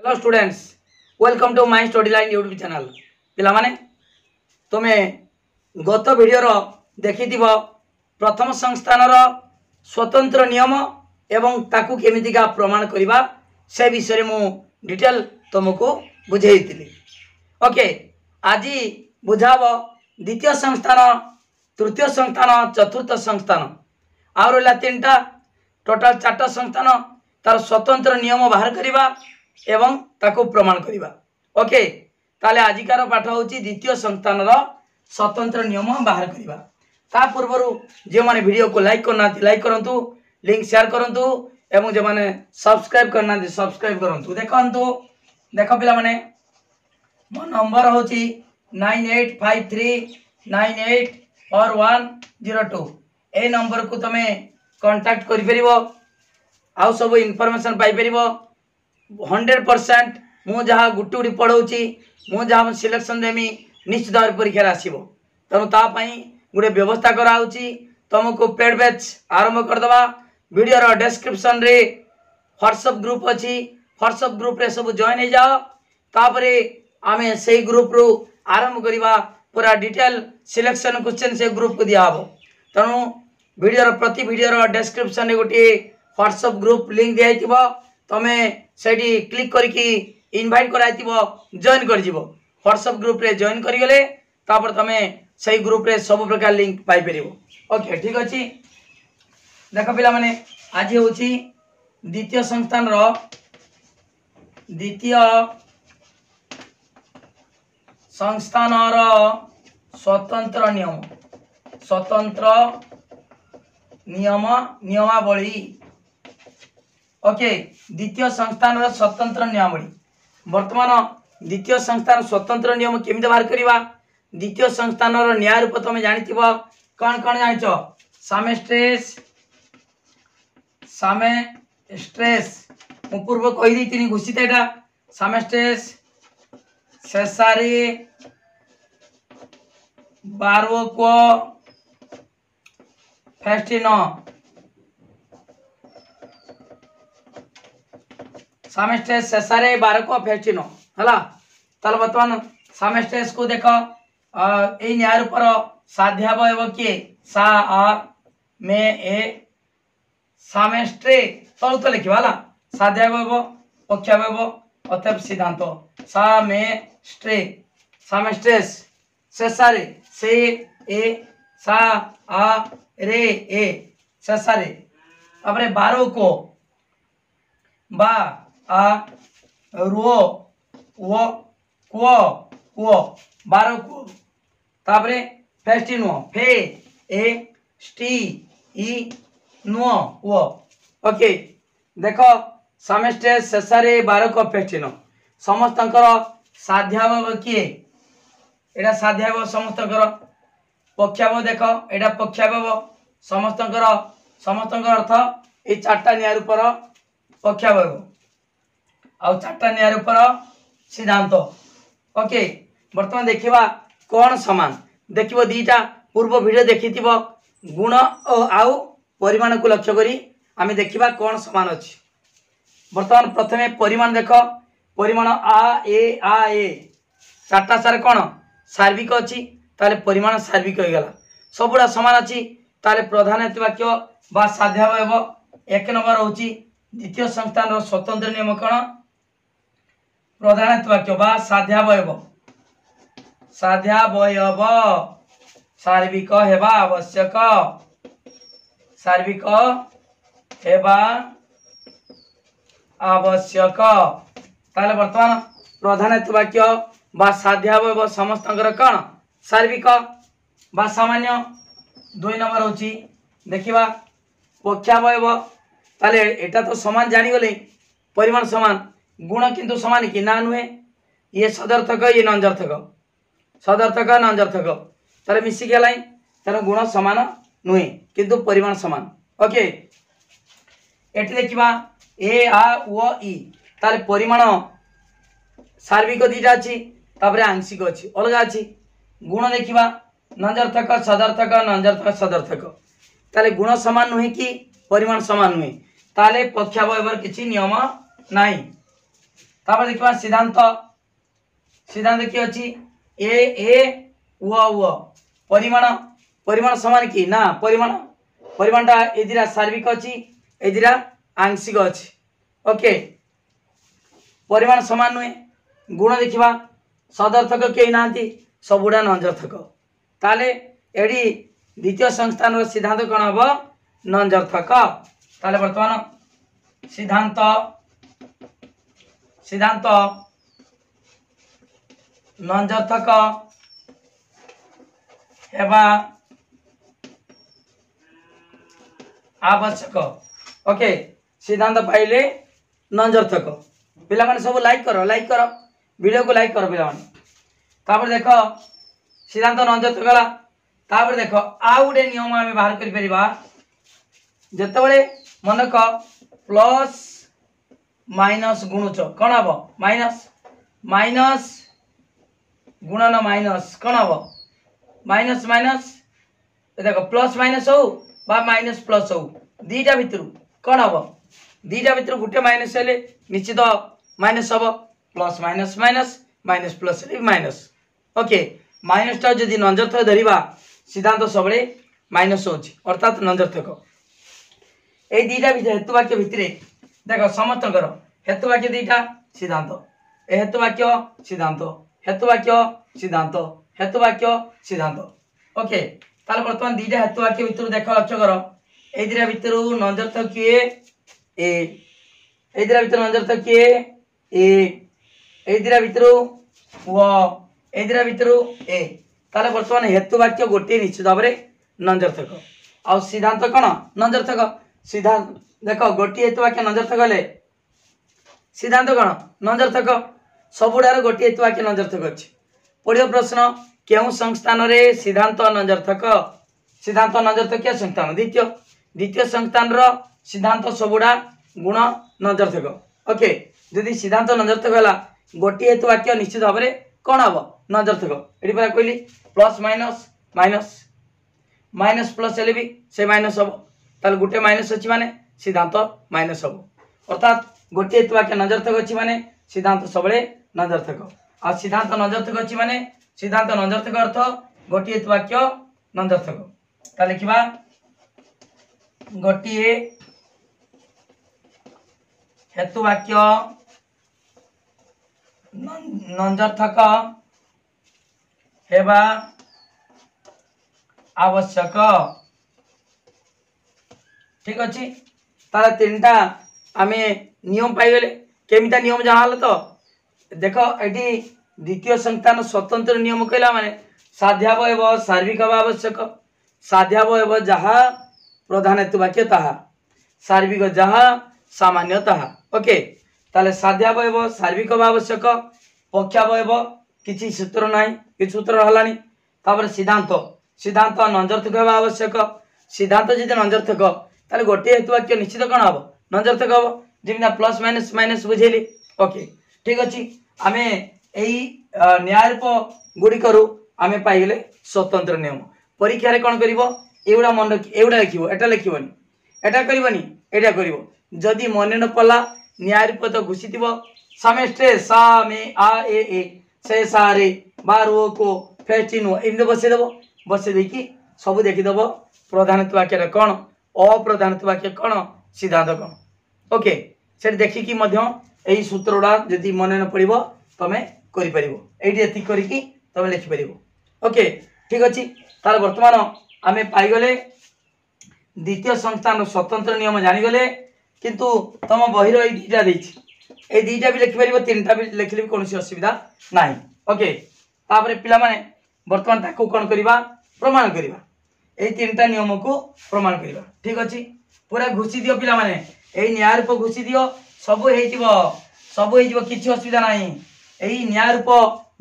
Hello students, welcome to my study line YouTube channel. पिला माने तुमे गत वीडियो देखि प्रथम संस्थान स्वतंत्र नियम एवं ताकू केमितिका प्रमाण करवा से विषय मु डिटेल तुमको बुझेइतिली। ओके, आज बुझाब द्वितीय संस्थान, तृतीय संस्थान, चतुर्थ संस्थान और रहा तीन टा टोटाल 4टा संस्थान तार स्वतंत्र नियम बाहर करवा एवं ताको प्रमाण करवा। ओके, ताले आजिकार पाठ हूँ द्वितीय संस्थान स्वतंत्र नियम बाहर करवा। ता पूर्व जो मैंने वीडियो को लाइक करना लाइक करूँ, लिंक शेयर करूँ एवं जो मैंने सब्सक्राइब करना सब्सक्राइब करूँ। देखो देख पिला माने मो नंबर हूँ 9853984102। ए नंबर को तुम कांटेक्ट कर आउ सब इनफॉरमेशन पाई परिबो। 100% मु जहाँ गुटी गुटी पढ़ाऊँगी मु जहाँ सिलेक्शन देमी निश्चित भाव परीक्षा आसो। तेणु तापाई गोटे व्यवस्था कराऊँगी। तुमको पेड बैच आरंभ करदे। वीडियो डिस्क्रिप्शन रे व्हाट्सएप ग्रुप अच्छी, व्हाट्सएप ग्रुप रे सब जॉइन हो जाओ। तापरे आमे से ग्रुप रू आरंभ करवा। पूरा डिटेल सिलेक्शन क्वेश्चन से ग्रुप को दिया हो। तेणु वीडियो प्रति वीडियो डिस्क्रिप्शन रे गोटे व्हाट्सएप ग्रुप लिंक दिया। तमे सेठी क्लिक करके इनवाइट कराई जॉइन कर जीवो। व्हाट्सएप ग्रुप रे जॉइन करिगले तापर तमे सही ग्रुप रे सब प्रकार लिंक पाई परिबो। ओके, ठीक अछि। देखो पिला माने आज होची द्वितीय संस्थान रो द्वितीय संस्थान स्वतंत्र नियम नियमावली। ओके, द्वितीय संस्थान स्वतंत्र नियमावली। वर्तमान द्वितीय संस्थान स्वतंत्र नियम केमिति बाहर करवा। द्वितीय संस्थान न्याय रूप तुम जानी कौन कौन जानिच? सामेस्ट्रेस मु पूर्व कही दी घोषित एटा सामेस्ट्रेस, सेसारी, बारोक्वो, फेस्टिनो। सामेस्ट्रेस, सेसारे, बारोक्वो, फेस्टिनो हला। ताल बर्तमान सामेस्ट्रेस को देख ए न्याय पर साध्यावयव किए सा आ मे ए सामेस्ट्रे तलु तो लिखा हला। साध्यावयव पक्षावयव अतएव सिद्धांत सामेस्ट्रे सामेस्ट्रेस, सेसारे से ए सा आ रे ए सेसारे। अपने बारोक्वो बा आ रो वो क्वो क्वो बारोक्वो। तापरे फेस्टिनो फे ए स्टी ई नुओ वो। ओके, देखो सामेस्ट्रेस, सेसारे, बारोक्वो, फेस्टिनो समस्तंकर साध्यावयव किए? एटा साध्यावयव समस्तंकर। पक्षावयव देख एटा पक्षावयव समस्तंकर अर्थ ए 4टा न्याय रूपर पक्षावयव आउ 4टा न्याय रूपर सिद्धांत। ओके, वर्तमान देखिबा कौन समान देखिबो। दीटा पूर्व वीडियो देखिथिबो गुण आउ परिमाण को लक्ष्य करी आमे देखिबा कौन समान अछि। वर्तमान प्रथमे परिमाण देख। परिमाण आ ए 4टा सारे कौन सार्विक अछि, ताले परिमाण सार्विक हो गला। सबुडा समान अछि ताले प्रधान वाक्य बा साध्यावयव। एक नंबर होची द्वितीय संस्थान स्वतंत्र नियम कौन? प्रधान वाक्य बा साध्यावयव। साध्यावयव सार्विक हेबा आवश्यक। सार्विक हेबा आवश्यक। ताले वर्तमान प्रधान वाक्य बा साध्यावयव समस्तंकर कौन सार्विक बा सामान्य। 2 नंबर होची देखिबा पक्षावयव। ताले एटा तो समान जानी गले परिमाण समान, गुण किंतु समान कि ना नुहे। ये सदर्थक ये नंजर्थक, सदर्थक नंजर्थक ताले मिसी गेलाई। तार गुण समान नुहे किंतु परिमाण समान। ओके, एटी देखिबा ए आ ओ ई ताले परिमाण सार्विक दीटा अछि, तापरे आंशिक अछि अलगा अछि। गुण देखिबा नंजर्थक सदर्थक नंजर्थक सदर्थक। ताले गुण समान नुहे कि परिमाण समान नुहे, ताले पक्षावयवर किछि नियम नाही। तापर देखिबा सिद्धांत सिद्धांत कि अछि ए ए उ उ परिमाण परिमाण समान कि ना परिमाण परिमाणटा ए दिरा सार्विक अछि ए दिरा आंशिक अछि ओके परिमाण समान नुहे गुण देखिबा सदर्थक के नांती सबुडा नंजर्थक ताले एडी द्वितीय संस्थान सिद्धांत कौन हम नंजर्थक ताले वर्तमान सिद्धांत सिद्धांत नंजर्थक हेबा आवश्यक ओके सिद्धांत पाइले नंजर्थक पिला माने सब लाइक करो वीडियो को लाइक करो पिला माने तापर देखो सिद्धांत नंजर्थक गला तापर देखो आ गुडे नियम आमे बाहर करि परिबा जतबेले मनक प्लस माइनस गुणुच कोन हबो माइनस माइनस गुणन माइनस कोन हबो माइनस माइनस देखो प्लस माइनस हो बा माइनस प्लस हो दीटा भितर कोन हबो दीटा भितर गुटे माइनस हेले निश्चित माइनस हबो plus minus minus minus plus minus okay minus टा जदि नंजर्थक धरिबा सिद्धांत सबले माइनस होची अर्थात नंजर्थक ए दीटा भितर हेतु वाक्य भितरे देखो समस्त कर हेतु वाक्य दीटा सिद्धांत ए हेतु वाक्य सिद्धांत हेतु वाक्य सिद्धांत हेतु वाक्य सिद्धांत ओके ताले वर्तमान दीटा हेतु वाक्य भितर देखो लक्ष्य कर ए दीटा भितर नंजर्थक किए ए दीटा भितर नंजर्थक किए ए दीटा भितर व ए दीटा भितर ए ताले वर्तमान हेतु वाक्य गोटे निश्चित भाव में नंजर्थक आ सिद्धांत कौन नंजर्थक सिद्धांत देखो गोटे हेतु वाक्य नंजर्थक हेले सिद्धांत कौन नंजर्थक सबुडार गोटे हेतु वाक्य नंजर्थक अछि पढ़ियो प्रश्न केउ संस्थान रे सिद्धांत नंजर्थक क्या संस्थान द्वितीय संस्थान रो सिद्धांत सबुडा गुण नंजर्थक ओके यदि सिद्धांत नंजर्थक हला गोटे हेतु वाक्य निश्चित भाव में कौन हम नंजर्थक एटी परा कहली plus minus minus minus plus हेले भी से माइनस हम ताल गोटे माइनस अछि माने सिद्धांत माइनस हम अर्थात गोटे हेतु वाक्य नंजर्थक अछि माने सिद्धांत सबले नंजर्थक आ सिद्धांत नंजर्थक अछि माने सिद्धांत नंजर्थक अर्थ गोटे हेतु वाक्य नंजर्थक ता लिखिबा गोटे हेतु वाक्य नंजर्थक हेबा आवश्यक ठीक अच्छी तार तीनटा आमे नियम पाइगले केमिता नियम जानाल तो देखो एटी द्वितीय संस्थान स्वतंत्र नियम कहला माने साध्यावयव सार्विक हवा आवश्यक साध्यावयव जहा प्रधान हेतु वाक्य ताहा सार्विक जहा सामान्य ताहा ओके ताले साध्यावयव सार्विक हवा आवश्यक पक्षावयव किछि सूत्र नाही कि सूत्र हलानी तापर सिद्धांत सिद्धांत नंजर्थक हवा आवश्यक सिद्धांत जदि नंजर्थक ताले गोटे हेतु वाक्य निश्चित कोन हबो नंजर्थक हबो जेमिना प्लस माइनस माइनस बुझेली ओके ठीक अछि आमे एई न्याय रूप गुडी करू आमे पाइगले स्वतंत्र नियम परीक्षा रे कोन करिवो एउडा मन एउडा लिखिवो एटा लिखिवोनी एटा करिवोनी एटा करिवो जदि मने न पला न्याय रूप तो घुसितिबो समेस्टे सा मे आ ए से सारे बारो को फेस्टिनो इन्दो बसे देबो बसे देकी सब देखि देबो प्रधानत्व वाक्य कोन अप्रधानत्व वाक्य कोन सिद्धांत कोन ओके से देखि कि मध्य एई सूत्रडा जदि मने न पड़िबो तमे करि परिबो एटी एति करि कि तमे लिखि परिबो ओके ठीक अछि तार वर्तमान आमे पाई गले द्वितीय संस्थान स्वतंत्र नियम जानि गले किंतु तम बहिर एई दीटा देछि ए दीटा भी लिखि परिबो तीनटा भी लिखले भी कोनोसी असुविधा नाही ओके तापरे पिला माने वर्तमान ताको कोन करिबा प्रमाण करिबा ए तीनटा नियम को प्रमाण करिबा ठीक अछि पूरा घुसी दियो पिला माने ए न्याय रूप घुसी दियो सब हेइजिबो किछि असुविधा नाही एई न्याय रूप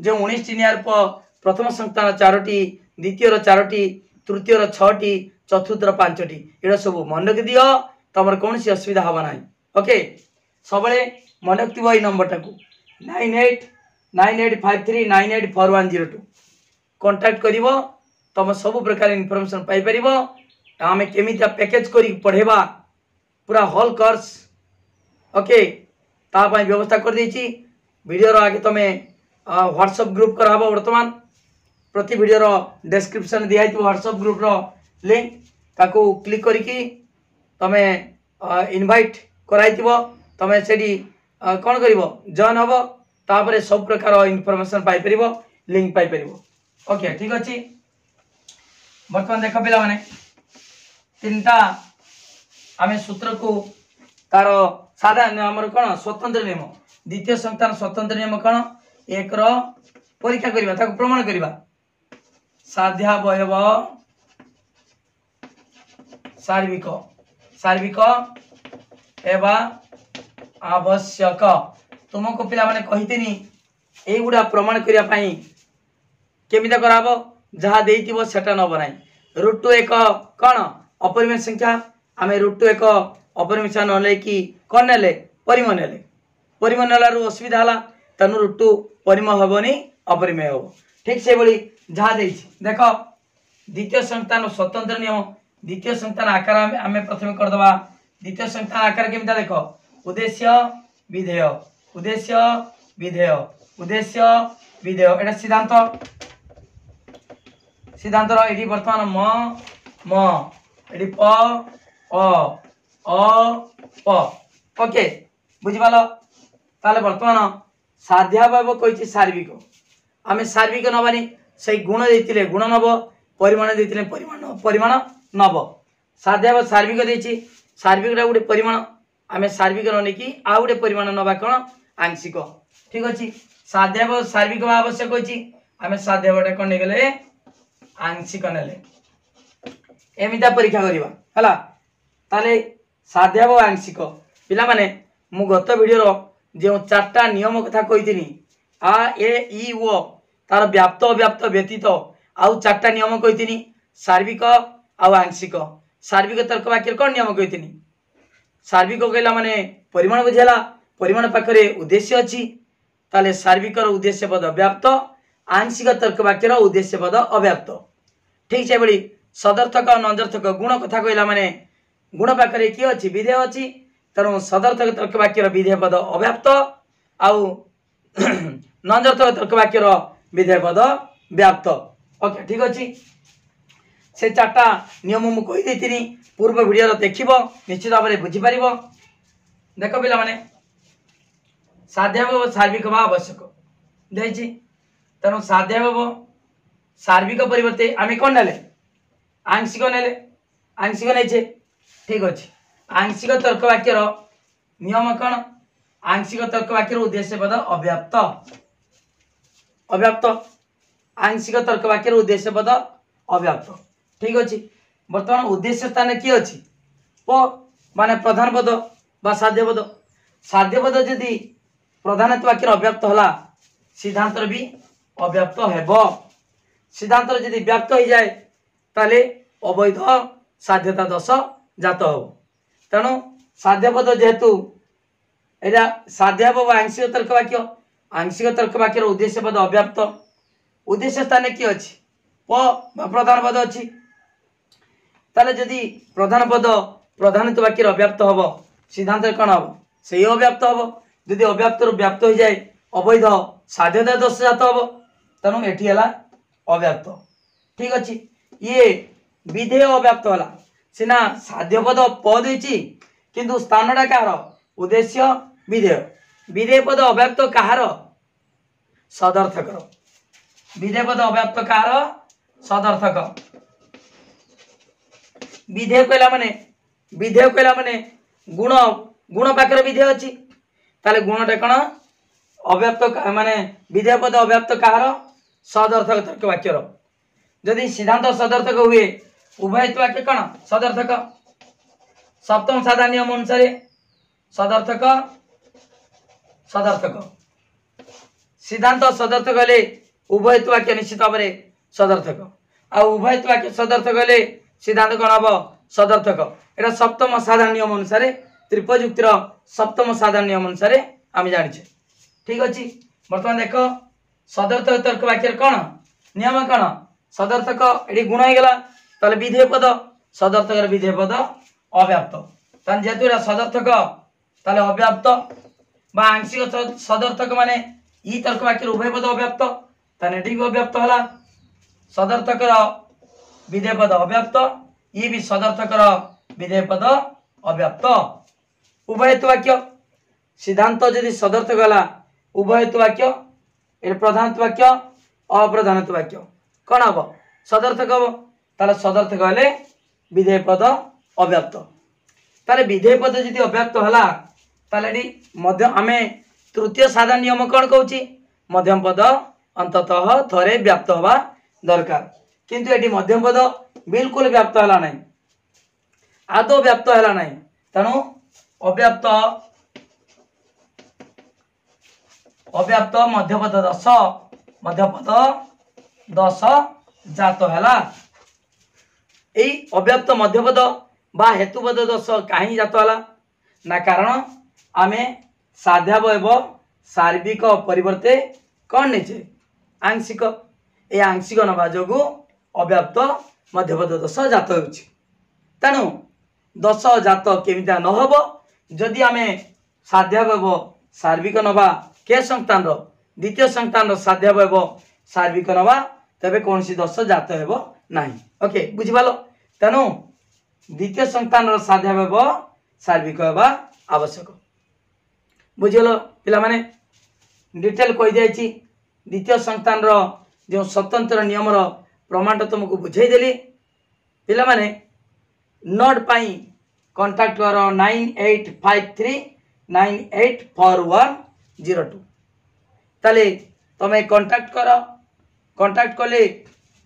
जे 19 टी न्याय रूप प्रथम संस्थान 4टी द्वितीय रो 4टी तृतीय रो 6टी चतुर्थ रो 5टी एडा सब मन रखि दियो तमर कोनसी असुविधा हबा नाही ओके सबले मन रखिबो ए नंबर टाको 989853984102 कांटेक्ट करिवो तम सब प्रकार इन्फॉर्मेशन पाई परिबो आमे केमिता पैकेज करी पढेबा पूरा होल कोर्स ओके ता पई व्यवस्था कर देछि वीडियो आगे तुम व्हाट्सएप ग्रुप कर बर्तमान प्रति वीडियो डिस्क्रिप्शन दिखाई व्हाट्सएप ग्रुप लिंक ताको क्लिक करिकी तुम इनवाइट कराई तुम से कौन कर जॉइन हम तापर सब प्रकार इनफॉरमेशन पाई परिबो लिंक पाई परिबो। ओके ठीक अच्छे बर्तमान देख पिला माने तीनटा आम सूत्र को तार साधारण आमर कौन स्वतंत्र नियम द्वितीय संस्थान स्वतंत्र नियम कौन एक परीक्षा करवा ताको प्रमाण करवा साध्यावयव सार्विक सार्विक एवं आवश्यक तुमको पिला माने कहितनी ए गुडा प्रमाण करिया पई केमिता कराबो जहा देइतिबो सेटा न बनाई √2 एक कौन अपरिमेय संख्या आमे √2 एक अपरिमेय संख्या न ले कि कोन नेले परिमेय नेलारु असुविधा हला तनु √2 परिमेय हबनी अपरिमेय हबो ठीक से बली जहा देइछि देखो द्वितीय संस्थान स्वतंत्र नियम द्वितीय संस्थान आकार आमे प्रथम कर दबा द्वितीय संस्थान आकार केमिता देखो उद्देश्य विधेय उद्देश्य विधेय उद्देश्य विधेय एटा सिद्धांत सिद्धांत एटी वर्तमान म एटी प अ प ओके बुझिपालो ताले वर्तमान साध्यावयव कहिछि सार्विक आमे सार्विक नबानी से गुण देतिले गुण नब परिमाण देतिले परिमाण नब साध्यावयव सार्विक देछि सार्विक रा गुटे परिमाण आमे सार्विक नने कि आ गुटे परिमाण नबा कोन आंशिक ठीक अछि साध्यावयव सार्विक आवश्यक अछि आमे साध्यावयव कोन नेगले आंशिक नेले एमिता परीक्षा करिवा हला ताले साध्यावयव आंशिक पिला माने मु गत वीडियो रो जे चारटा नियम कथा कहितिनी आ ए ई ओ तार व्याप्त अव्याप्त व्यतीत आउ चारटा नियम कहितिनी सार्विक आउ आंशिक सार्विक तर्क वाक्य कोन नियम कहितिनी सार्विक कहला माने परिमाण बुझेला परिमाण पाखरे उद्देश्य अछि ताले सार्विक रो उद्देश्य पद व्याप्त आंशिक तर्क वाक्य रो उद्देश्य पद अव्याप्त ठीक से बड़ी सदर्थक नंजर्थक गुण कथा कहला माने गुण पाखरे की अछि विधेय अछि तनु सदर्थक तर्क वाक्य रो विधेय पद अव्याप्त आउ नंजर्थक तर्क वाक्य रो विधेय पद व्याप्त ओके ठीक अछि से चारटा नियम मु कहि देतिनी पूर्व वीडियो रो देखिबो निश्चित भाबरे बुझि परिबो देखो पिला माने साध्यावयव सार्विक बा आवश्यक देछि तनु साध्यावयव सार्विक परिवर्ते आमे कोन नेले आंशिक नै छे ठीक अछि आंशिक तर्क वाक्य रो नियम कोन आंशिक तर्क वाक्य रो उद्देश्य पद अव्याप्त अव्याप्त आंशिक तर्क वाक्य रो उद्देश्य पद अव्याप्त ठीक अछि वर्तमान उद्देश्य स्थान की अछि प माने प्रधान पद बा साध्य पद यदि प्रधान वाक्य अव्याप्त होला सिद्धांत भी अव्याप्त हेबो सिद्धांत यदि व्याप्त हो जाए ताले अवैध साध्यता दोष जात हो तेणु साध्य पद जेहेतु एटा साध्यावयव आंशिक तर्क वाक्य उद्देश्य पद अव्याप्त उद्देश्य स्थान की अछि प प्रधान पद अछि ताले यदि प्रधान पद प्रधान वाक्य अव्याप्त हबो सिद्धांत कौन हम से अव्याप्त हम यदि अव्याप्त व्याप्त हो जाए अवैध साध्यता दोष जात हम तेणु एटी है अव्याप्त ठीक अच्छे ये विधेय अव्याप्त है सीना साध्य पद पद किंतु स्थानटा कहार उद्देश्य विधेय विधेय पद अव्याप्त कहार सदर्थक विधेय पद अव्याप्त कहार सदर्थक विधेय कहला माने गुण गुण पाकर विधेय अच्छी ताले गुणटा कौन अव्याप्त माने विधेय पद अव्याप्त कहार सदर्थक तर्क वाक्यर जदि सिद्धांत सदर्थक हुए उभय वाक्य कौन सदर्थक सप्तम साधारण नियम अनुसार सदर्थक सदर्थक सिद्धांत सदर्थक हेले उभय वाक्य निश्चित भाव में सदर्थक आ उभय वाक्य सदर्थक हेले सिद्धांत कौन हम सदर्थक एटा सप्तम साधारण नियम अनुसार त्रिपयुक्तिर सप्तम साधारण नियम अनुसार आम जाने ठीक अच्छे बर्तमान देख सदर्थक तर्क वाक्य कौन नियम कौन सदर्थक ये गुण होगा ताले विधेय पद सदर्थक विधेय पद अव्याप्त जेहेतु सदर्थक ताले अव्याप्त बा आंशिक सदर्थक माने ई तर्क वाक्य उभय पद अव्याप्त ताने एटी भी अव्याप्त हला सदर्थक विधेय पद अव्याप्त ई भी सदर्थक विधेय पद अव्याप्त उभय हेतु वाक्य सिद्धांत यदि सदर्थक गला उभय हेतु वाक्य ए प्रधान वाक्य अप्रधान वाक्य कौन हम सदर्थक हम ताले सदर्थक हेले विधेय पद अव्याप्त ताले विधेय पद यदि अव्याप्त हला ताले मध्य आमे तृतीय साधारण नियम कौन कहूची मध्यम पद अंततः थरे व्याप्त हवा दरकार किंतु एटी मध्यम पद बिल्कुल व्याप्त हला नहीं आदौ व्याप्त हला नहीं तेणु अव्याप्त अव्याप्त मध्यपद 10 जात हला एई अव्याप्त मध्यपद बा हेतुपद 10 कहीं जात हला ना कारण आमे साध्यावयव सार्विक परिवर्ते कौन नेचे आंशिक ए आंशिक नवा जोगु अव्याप्त मध्यपद 10 जात होउछि तेणु 10 जात केमिता न हबो जदि आमे साध्यावयव सार्विक नवा के संतान द्वितीय संतान साध्यावयव सार्विक नवा तबे कौन सी 10 जात हेबो नाही ओके बुझिबालो तेणु द्वितीय संतान साध्यावयव सार्विक हेबा आवश्यक बुझिलो पिला माने डिटेल कहि जायछि द्वितीय संतान जो स्वतंत्र नियम प्रमाण तुमको बुझाई देली पिला माने नोट पाई कांटेक्ट करो 9853984102 ताले तमे कांटेक्ट करो कांटेक्ट कले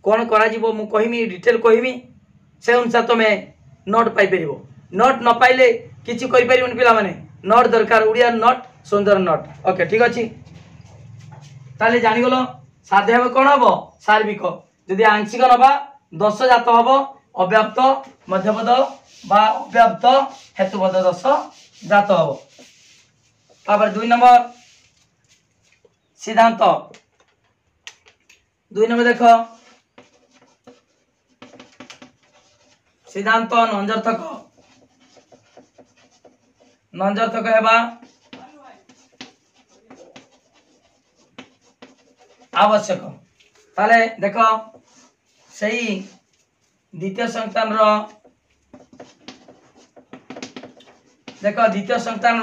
कौन करा जीवो मु कहिमी डिटेल कहिमी से अनुसार तमे नोट पाई परिबो नोट न पाइले किछि कहि परिबोन पिला माने नोट दरकार उड़िया नोट सुंदर नोट ओके ठीक अछि ताले जानि गलो साध्याव कोन हबो सार्विक यदि आंशिक नबा 10 जात हबो अव्याप्त मध्यपद बा अव्याप्त हेतुपद 10 जात हबो तापर 2 नंबर सिद्धांत 2 नंबर देखो सिद्धांत नंजर्थक हेबा आवश्यक ताले देखो सही द्वितीय संतान देखो द्वितीय संतान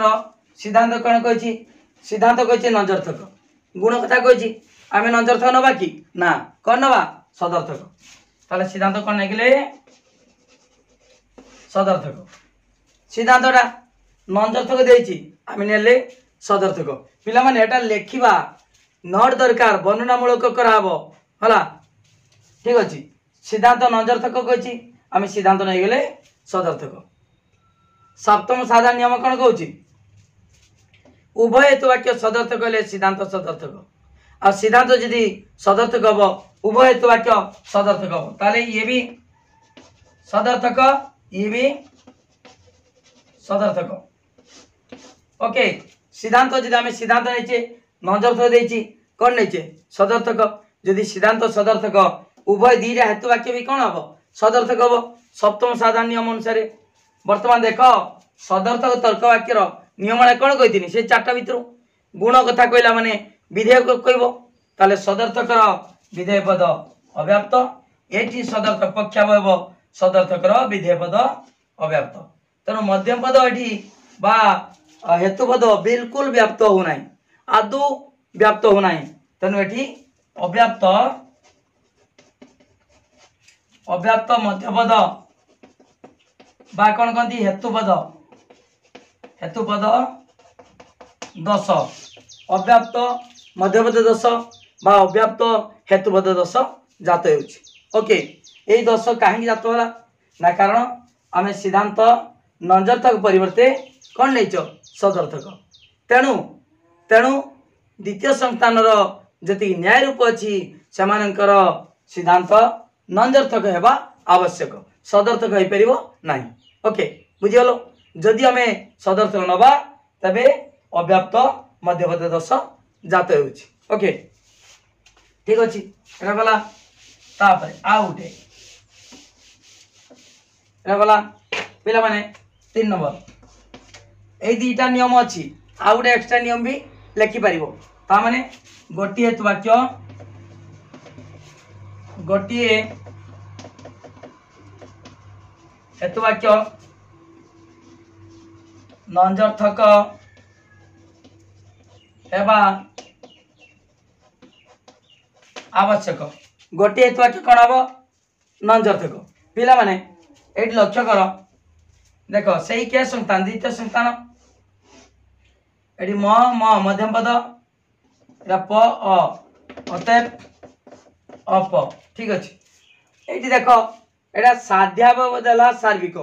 सिद्धांत कौन कही सिद्धांत कही नंजर्थक गुण कथा कही आम नंजर्थक नवा कि ना कौन नवा सदर्थक ताले सिद्धांत कौन नहीं सदर्थक सिद्धांतटा नंजर्थक देछि आम नेले सदर्थक पिला माने एटा लेखिबा नोट दरकार वर्णनामूलक कराबो हला ठीक अछि सिद्धांत नंजर्थक कहि आम सिद्धांत नहीं गले सदर्थक सप्तम साधारण नियम कौन कहूँ उभय हेतु वाक्य सदर्थक हेले सिद्धांत सदर्थक आ सिद्धांत यदि सदर्थक हम उभय हेतु वाक्य सदर्थक हम ताले ये भी सदर्थक ये भी सदर्थक ओके सिद्धांत यदि आम सिद्धांत नहीं नंजर्थक देछि कौन नहीं सदर्थक यदि सिद्धांत सदर्थक उभय दीटा हेतु वाक्य भी कौन हम सदर्थक हम सप्तम साधारण नियम अनुसार वर्तमान देख सदर्थक तर्क वाक्यर नियम कौन कही से 4टा भितर गुण कथा कहला माने विधेय कहब ताले सदर्थक विधेय पद अव्याप्त एटी सदर्थक पक्षावयव सदर्थक विधेय पद अव्याप्त तेणु मध्यम पद एटी बा हेतु पद बिल्कुल व्याप्त होना आदौ व्याप्त होना तेणु एटी अव्याप्त अव्याप्त मध्यपद बा कौन कहती हेतुपद 10 अव्याप्त मध्यपद 10 बा अव्याप्त हेतुपद 10 जात ओके यही 10 कहीं जात होला ना कारण आम सिद्धांत नंजर्थक परिवर्ते कौन नहीं सदर्थक तेणु तेणु द्वितीय संतान जी न्याय रूप अच्छी से सिद्धांत नंजर्थक हेबा आवश्यक सदर्थक हो पार ना ओके बुझीगल जदि आम सदर्थक नवा तबे अव्याप्त मध्यपद 10 जात ओके ठीक अच्छे एटा गला तापर आ उठे एटा गला पिला माने 3 नंबर ए दीटा नियम अच्छी आउ गोटे एक्स्ट्रा नियम भी लिखिपर ताने गोटे हेतु वाक्य गोटे हेतु वाक्य नंजर्थक हेबा आवश्यक। गोटे हेतु वाक्य कौन हम नंजर्थक पिला माने एटी लक्ष्य कर देख से क्या संतान द्वितीय संतान एटी म म मध्यम पद एटा प अ अतएव अप ठीक अच्छे ये देख एटा साध्याभाव देला सार्विक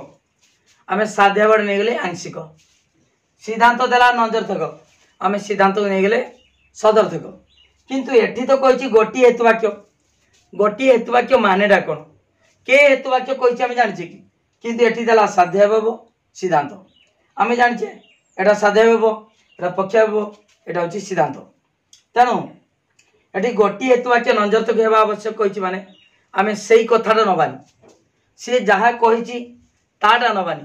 आम साध्याभाव नहीं गले आंशिक सिद्धांत देला नंजर्थक आम सिद्धांत नहीं गले सदर्थक किंतु एठी तो कही गोटी हेतुवाक्य गोटी हेतुवाक्य मानेटा कौन के हेतुवाक्य कही आम जाने कि किंतु एठी देला साध्याभाव सिद्धांत आम जाने एटा साध्याभाव एटा पक्षाभाव एटा हूँ सिद्धांत तेणु ये गोटी हेतुवाक्य नंजर्थक होगा आवश्यक कही माने आम से कथाटा नबानी सी जहाँ कही ताटा नबानी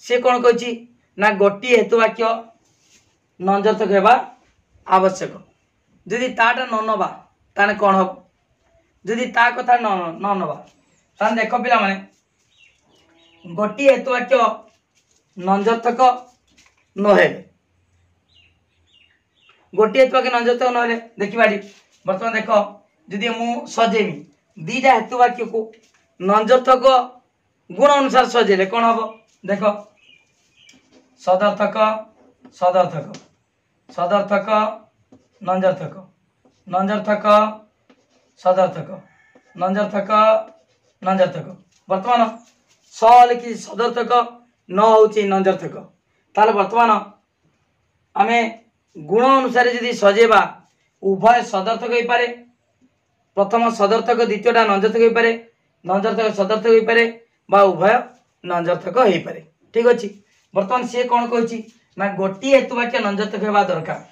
सी कौन कही ना गोटी हेतुवाक्य नंजर्थक होगा आवश्यक जदि ताटा न नवा ताने कौन हम जदि ता कथा न नवा ताने देख पिला माने गोटी हेतुवाक्य नंजर्थक नहे गोटे हेतुवाक्य नंजर्थक नहे देखा बर्तमान देख जदि मु सजेमी दीटा हेतुवाक्य को नंजर्थक गुण अनुसार सजेले कौन हम देख सदर्थक सदर्थक सदर्थक नंजर्थक नंजर्थक सदर्थक नंजर्थक नंजर्थक बर्तमान स लिखि सदर्थक न होची नंजर्थक ताले बर्तमान आम गुण अनुसार जदि सजेबा उभय सदर्थक हो पारे प्रथम सदर्थक द्वितीयटा नंजर्थक हो पारे नंजर्थक सदर्थक हो पारे बा उभय नंजर्थक हो पारे ठीक अच्छे बर्तमान सी कौन कही ना गोटे हेतुवाक्य नंजर्थक होगा दरकार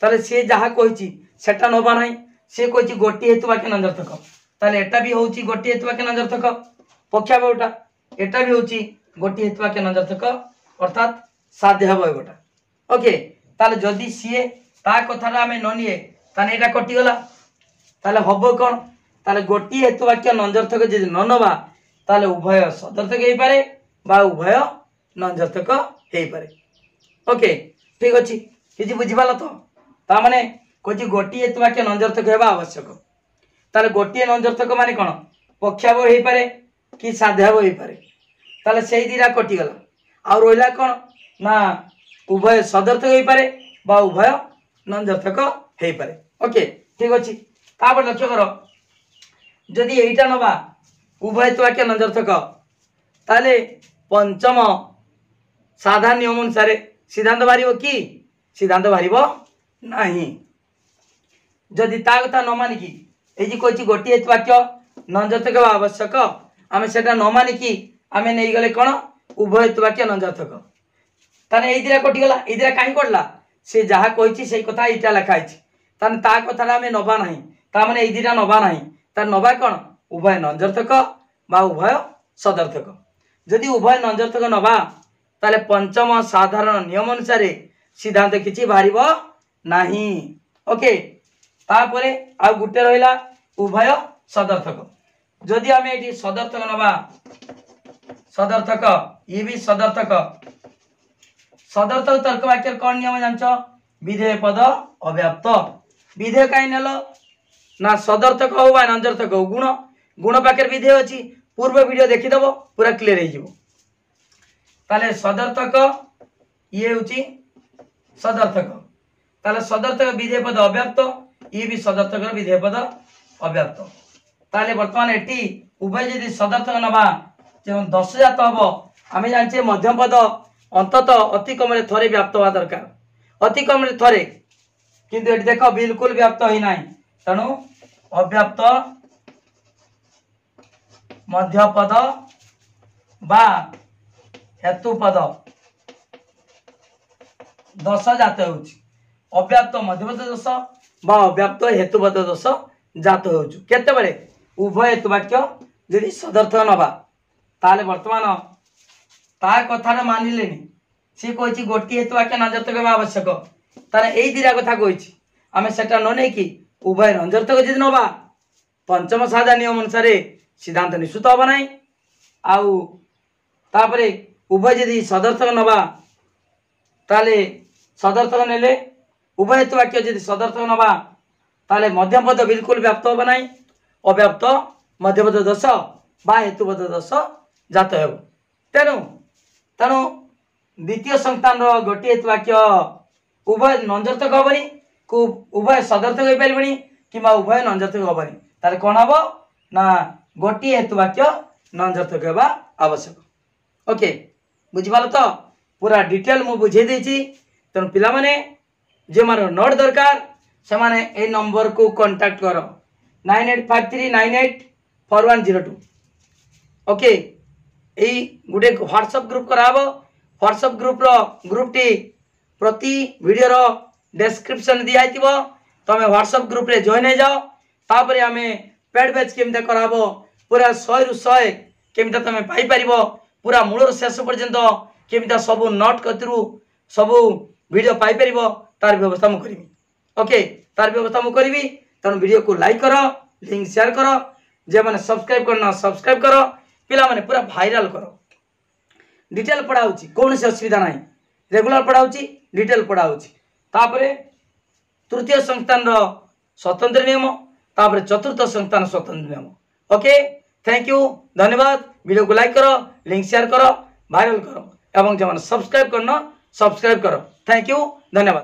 ताले सी जहाँ कही सेटा नवा ना सी कही गोटे हेतुवाक्य नंजर्थक ताले एटा भी होची गोटे हेतुवाक्य नंजर्थक पक्षाभावटा एटा भी होची गोटे हेतुवाक्य नंजर्थक अर्थात साध्याभावटा ओके ताले जदि सी ता कथा आम न निए ताने एटा कटिगला ताले हब कौन ताले गोटे हेतुवाक्य नंजर्थक जदि न नवा ताले उभय सदर्थक हो पारे बा उभय नंजर्थक हो पारे ओके ठीक अच्छे किसी बुझीपाल तो ताने कही गोटे हेतुवाक्य नंजर्थक होगा आवश्यक ताले गोटे नंजर्थक माने कौन पक्षाभाव हो पारे कि साध्याभाव हो पारे ताले से दीटा कटिगला आ रहा कौन ना उभय सदर्थक हो पारे बा उभय नंजर्थक हो पारे ओके ठीक अच्छे तापर लक्ष्य कर जदि यहीटा नवा उभय हेतुवाक्य नंजर्थक ताले पंचम साधारण नियम अनुसार सिद्धांत बाहर कि सिद्धांत बाहर नहीं जदि ता कथा न मानिकी ये कही गोटे हेतुवाक्य नंजर्थक आवश्यक आम से न मानिकी आम नहीं गले कौन उभय हेतुवाक्य नंजर्थक ताने ये दिरा कटिगला ये दिरा कहीं कटला से जहाँ कही से कथा यहाँ लिखाई ताने ता कथा आम नवा ना ताने ये दिटा नवा ना तार नवा कौन उभय नंजर्थक बा उभय सदर्थक जदि उभय नंजर्थक नवा ताले पंचम साधारण नियम अनुसार सिद्धांत किसी बाहर नहीं ओके तापरे आ गुटे रहिला उभय सदर्थक जदि आम ये सदर्थक नवा सदर्थक ये भी सदर्थक सदर्थक तर्क वाक्य कौन नियम जान विधेय पद अव्याप्त विधेय कहीं नेल ना सदर्थक हो नंजर्थक हो गुण गुण पाखे विधेय अच्छी पूर्व वीडियो देखीदेव पूरा क्लीयर हो सदर्थक ये हूँ सदर्थक ताले सदर्थक विधेय पद अव्याप्त ये भी सदर्थक विधेय पद अव्याप्त ताले वर्तमान एटी उभय जदि सदर्थक नवा जो 10 जात हम आम जाने मध्यम पद अंतत अति कम थे व्याप्त हवा दरकार अति कम थे किंतु ये देख बिल्कुल व्याप्त ही ना तेणु अव्याप्त मध्यपद बा हेतुपद 10 जात हो अव्याप्त मध्यपद 10 बा अव्याप्त हेतुपद 10 जात होते उभय हेतुवाक्य यदि सदर्थक नवा ताले वर्तमान ता कथा मानिले सी कही गोटे हेतु वाक्य नंजर्थक होगा आवश्यक तार यही दीटा कथा कही आम से न नहीं कि उभय नंजर्थक जदि नवा पंचम साधा नियम अनुसार सिद्धांत निश्चित हम ना आउ तापरे उभय जदि सदर्थक नवा ताले सदर्थक नेले उभय हेतु वाक्य जदि सदर्थक नवा ताले मध्यमपद बिल्कुल व्याप्त हम ना अव्याप्त मध्यपद दोष बा हेतुपद दोष जात हो तेणु तेणु द्वितीय संस्थान गोटे हेतु वाक्य उभय नंजर्थक हेनी उभय सदर्थक हो पारे कि उभय नंजर्थक हेनी तार कौन हम ना गोटे हेतु वाक्य नंजर्थक होगा आवश्यक ओके बुझिपाल तो पूरा डिटेल मु बुझे देछि तेणु पिला माने जे मार नोट दरकार से माने ए नंबर को कांटेक्ट करो 9853984102 ओके यही गोटे व्हाट्सएप ग्रुप कराब व्हाट्सएप ग्रुप टी प्रति वीडियो रो डिस्क्रिप्शन दिया तुम व्हाट्सएप ग्रुप रे जॉइन हो जाओ तापर आम पेड बैच केमता कराब पूरा 100 रु 100 केमता तुम पाई परिबो पूरा मूल शेष पर्यंत केमता सब नोट कतरू सब वीडियो पाई परिबो तार व्यवस्था मु करिवि ओके तार व्यवस्था मु करिवि तेणु वीडियो को लाइक करो लिंक शेयर करो जे माने सब्सक्राइब करना सब्सक्राइब करो पिला माने पूरा वायरल करो डिटेल पढ़ाऊँगी कौन से असुविधा ना रेगुलर पढ़ाऊँगी डिटेल पढ़ाऊँगी तापरे तृतीय संस्थान स्वतंत्र नियम तापरे चतुर्थ संस्थान स्वतंत्र नियम ओके थैंक यू धन्यवाद वीडियो को लाइक करो लिंक शेयर करो वायरल करो एवं जो सब्सक्राइब करना सब्सक्राइब करो थैंक यू धन्यवाद।